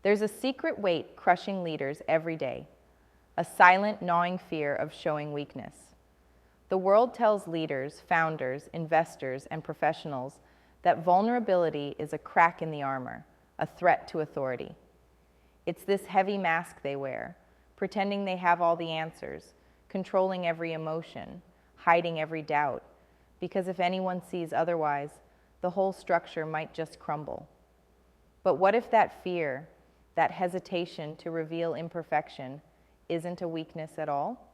There's a secret weight crushing leaders every day, a silent, gnawing fear of showing weakness. The world tells leaders, founders, investors, and professionals that vulnerability is a crack in the armor, a threat to authority. It's this heavy mask they wear, pretending they have all the answers, controlling every emotion, hiding every doubt, because if anyone sees otherwise, the whole structure might just crumble. But what if that fear, that hesitation to reveal imperfection, isn't a weakness at all?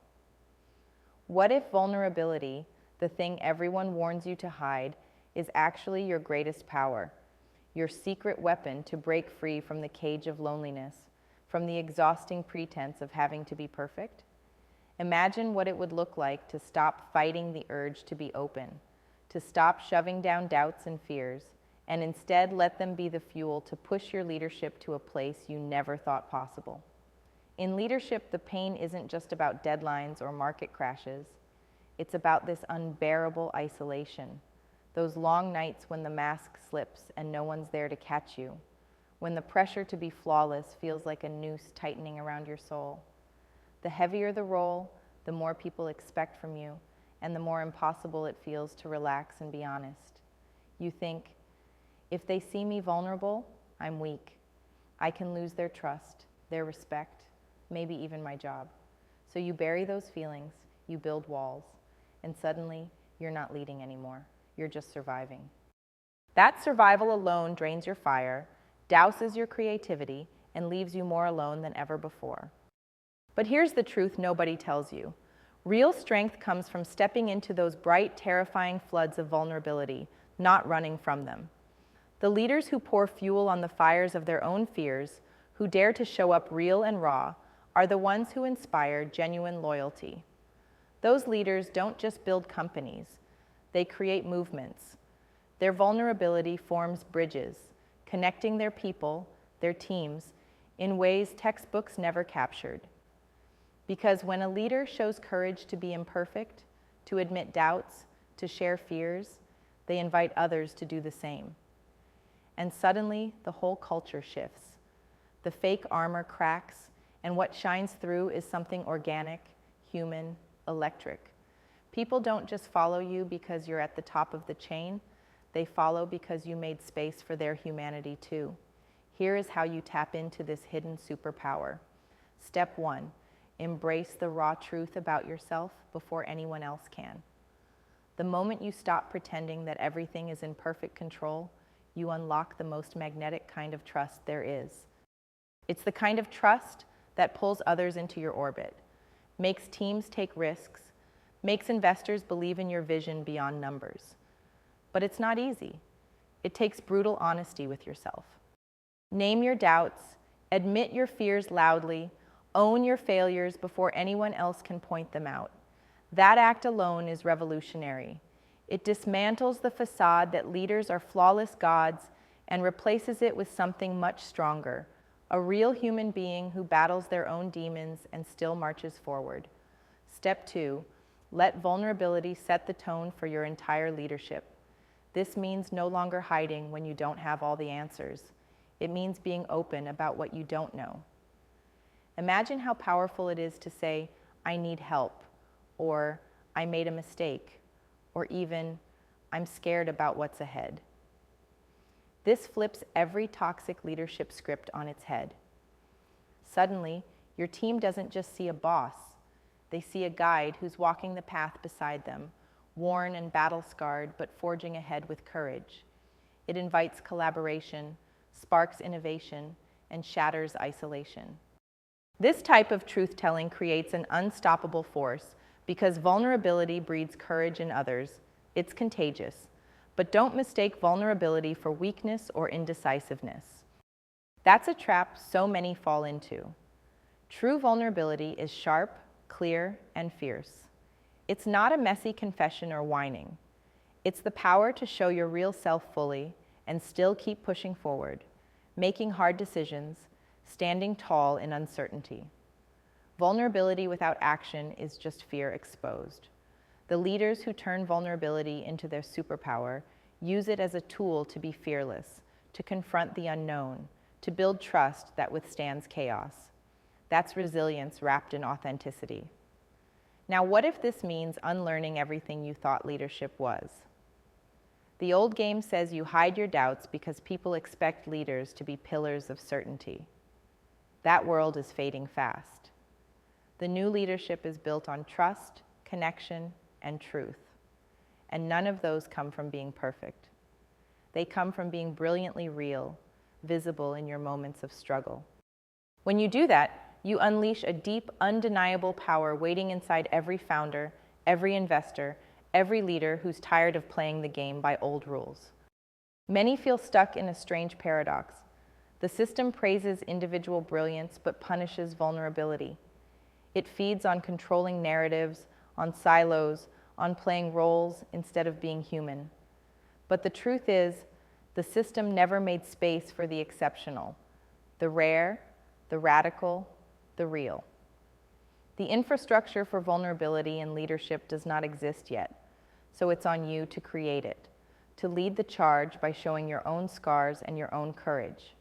What if vulnerability, the thing everyone warns you to hide, is actually your greatest power, your secret weapon to break free from the cage of loneliness, from the exhausting pretense of having to be perfect? Imagine what it would look like to stop fighting the urge to be open, to stop shoving down doubts and fears, and instead let them be the fuel to push your leadership to a place you never thought possible. In leadership, the pain isn't just about deadlines or market crashes. It's about this unbearable isolation, those long nights when the mask slips and no one's there to catch you, when the pressure to be flawless feels like a noose tightening around your soul. The heavier the role, the more people expect from you, and the more impossible it feels to relax and be honest. You think, if they see me vulnerable, I'm weak. I can lose their trust, their respect, maybe even my job. So you bury those feelings, you build walls, and suddenly you're not leading anymore. You're just surviving. That survival alone drains your fire, douses your creativity, and leaves you more alone than ever before. But here's the truth nobody tells you. Real strength comes from stepping into those bright, terrifying floods of vulnerability, not running from them. The leaders who pour fuel on the fires of their own fears, who dare to show up real and raw, are the ones who inspire genuine loyalty. Those leaders don't just build companies, they create movements. Their vulnerability forms bridges, connecting their people, their teams, in ways textbooks never captured. Because when a leader shows courage to be imperfect, to admit doubts, to share fears, they invite others to do the same. And suddenly, the whole culture shifts. The fake armor cracks, and what shines through is something organic, human, electric. People don't just follow you because you're at the top of the chain, they follow because you made space for their humanity too. Here is how you tap into this hidden superpower. Step 1. Embrace the raw truth about yourself before anyone else can. The moment you stop pretending that everything is in perfect control, you unlock the most magnetic kind of trust there is. It's the kind of trust that pulls others into your orbit, makes teams take risks, makes investors believe in your vision beyond numbers. But it's not easy. It takes brutal honesty with yourself. Name your doubts, admit your fears loudly, own your failures before anyone else can point them out. That act alone is revolutionary. It dismantles the facade that leaders are flawless gods and replaces it with something much stronger, a real human being who battles their own demons and still marches forward. Step 2, let vulnerability set the tone for your entire leadership. This means no longer hiding when you don't have all the answers. It means being open about what you don't know. Imagine how powerful it is to say, I need help, or I made a mistake, or even, I'm scared about what's ahead. This flips every toxic leadership script on its head. Suddenly, your team doesn't just see a boss. They see a guide who's walking the path beside them, worn and battle-scarred, but forging ahead with courage. It invites collaboration, sparks innovation, and shatters isolation. This type of truth-telling creates an unstoppable force because vulnerability breeds courage in others. It's contagious. But don't mistake vulnerability for weakness or indecisiveness. That's a trap so many fall into. True vulnerability is sharp, clear, and fierce. It's not a messy confession or whining. It's the power to show your real self fully and still keep pushing forward, making hard decisions, standing tall in uncertainty. Vulnerability without action is just fear exposed. The leaders who turn vulnerability into their superpower use it as a tool to be fearless, to confront the unknown, to build trust that withstands chaos. That's resilience wrapped in authenticity. Now, what if this means unlearning everything you thought leadership was? The old game says you hide your doubts because people expect leaders to be pillars of certainty. That world is fading fast. The new leadership is built on trust, connection, and truth. And none of those come from being perfect. They come from being brilliantly real, visible in your moments of struggle. When you do that, you unleash a deep, undeniable power waiting inside every founder, every investor, every leader who's tired of playing the game by old rules. Many feel stuck in a strange paradox. The system praises individual brilliance but punishes vulnerability. It feeds on controlling narratives, on silos, on playing roles instead of being human. But the truth is, the system never made space for the exceptional, the rare, the radical, the real. The infrastructure for vulnerability in leadership does not exist yet, so it's on you to create it, to lead the charge by showing your own scars and your own courage.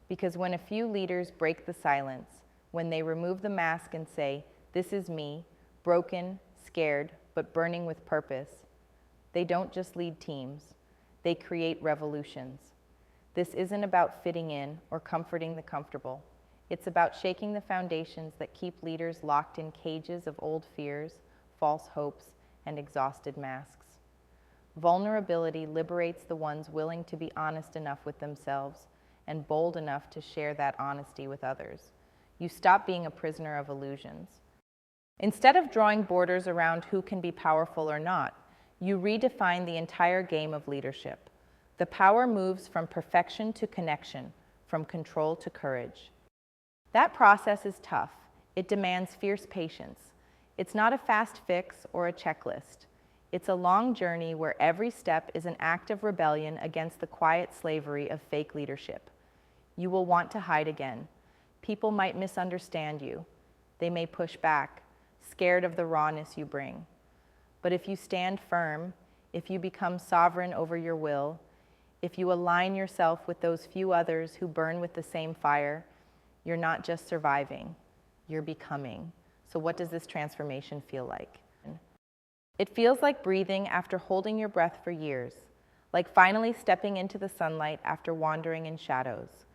Because when a few leaders break the silence, when they remove the mask and say, "This is me," broken, scared, but burning with purpose, they don't just lead teams, they create revolutions. This isn't about fitting in or comforting the comfortable. It's about shaking the foundations that keep leaders locked in cages of old fears, false hopes, and exhausted masks. Vulnerability liberates the ones willing to be honest enough with themselves and bold enough to share that honesty with others. You stop being a prisoner of illusions. Instead of drawing borders around who can be powerful or not, you redefine the entire game of leadership. The power moves from perfection to connection, from control to courage. That process is tough. It demands fierce patience. It's not a fast fix or a checklist. It's a long journey where every step is an act of rebellion against the quiet slavery of fake leadership. You will want to hide again. People might misunderstand you. They may push back, scared of the rawness you bring. But if you stand firm, if you become sovereign over your will, if you align yourself with those few others who burn with the same fire, you're not just surviving, you're becoming. So what does this transformation feel like? It feels like breathing after holding your breath for years, like finally stepping into the sunlight after wandering in shadows,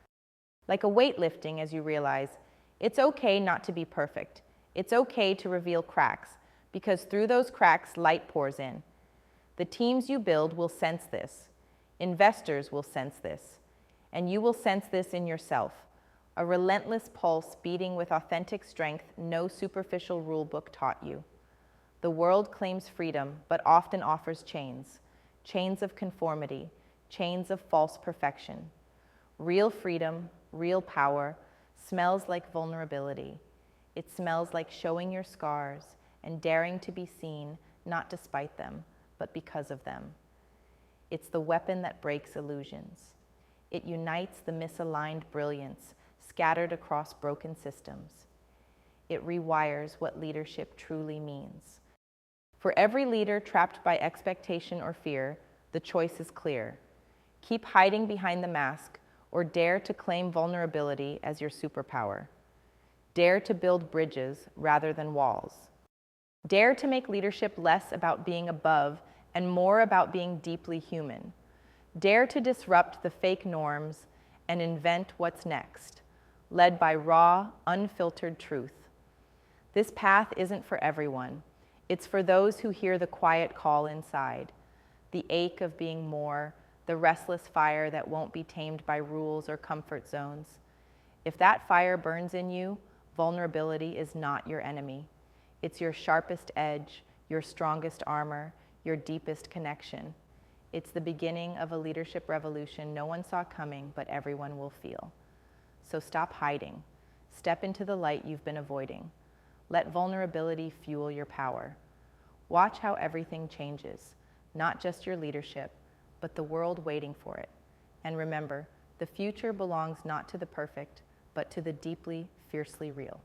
like a weight lifting as you realize it's okay not to be perfect. It's okay to reveal cracks, because through those cracks, light pours in. The teams you build will sense this. Investors will sense this. And you will sense this in yourself. A relentless pulse beating with authentic strength no superficial rule book taught you. The world claims freedom, but often offers chains. Chains of conformity, chains of false perfection. Real freedom, real power, smells like vulnerability. It smells like showing your scars and daring to be seen, not despite them, but because of them. It's the weapon that breaks illusions. It unites the misaligned brilliance scattered across broken systems. It rewires what leadership truly means. For every leader trapped by expectation or fear, the choice is clear. Keep hiding behind the mask, or dare to claim vulnerability as your superpower. Dare to build bridges rather than walls. Dare to make leadership less about being above and more about being deeply human. Dare to disrupt the fake norms and invent what's next, led by raw, unfiltered truth. This path isn't for everyone. It's for those who hear the quiet call inside, the ache of being more, the restless fire that won't be tamed by rules or comfort zones. If that fire burns in you, vulnerability is not your enemy. It's your sharpest edge, your strongest armor, your deepest connection. It's the beginning of a leadership revolution no one saw coming, but everyone will feel. So stop hiding. Step into the light you've been avoiding. Let vulnerability fuel your power. Watch how everything changes, not just your leadership, but the world waiting for it. And remember, the future belongs not to the perfect, but to the deeply, fiercely real.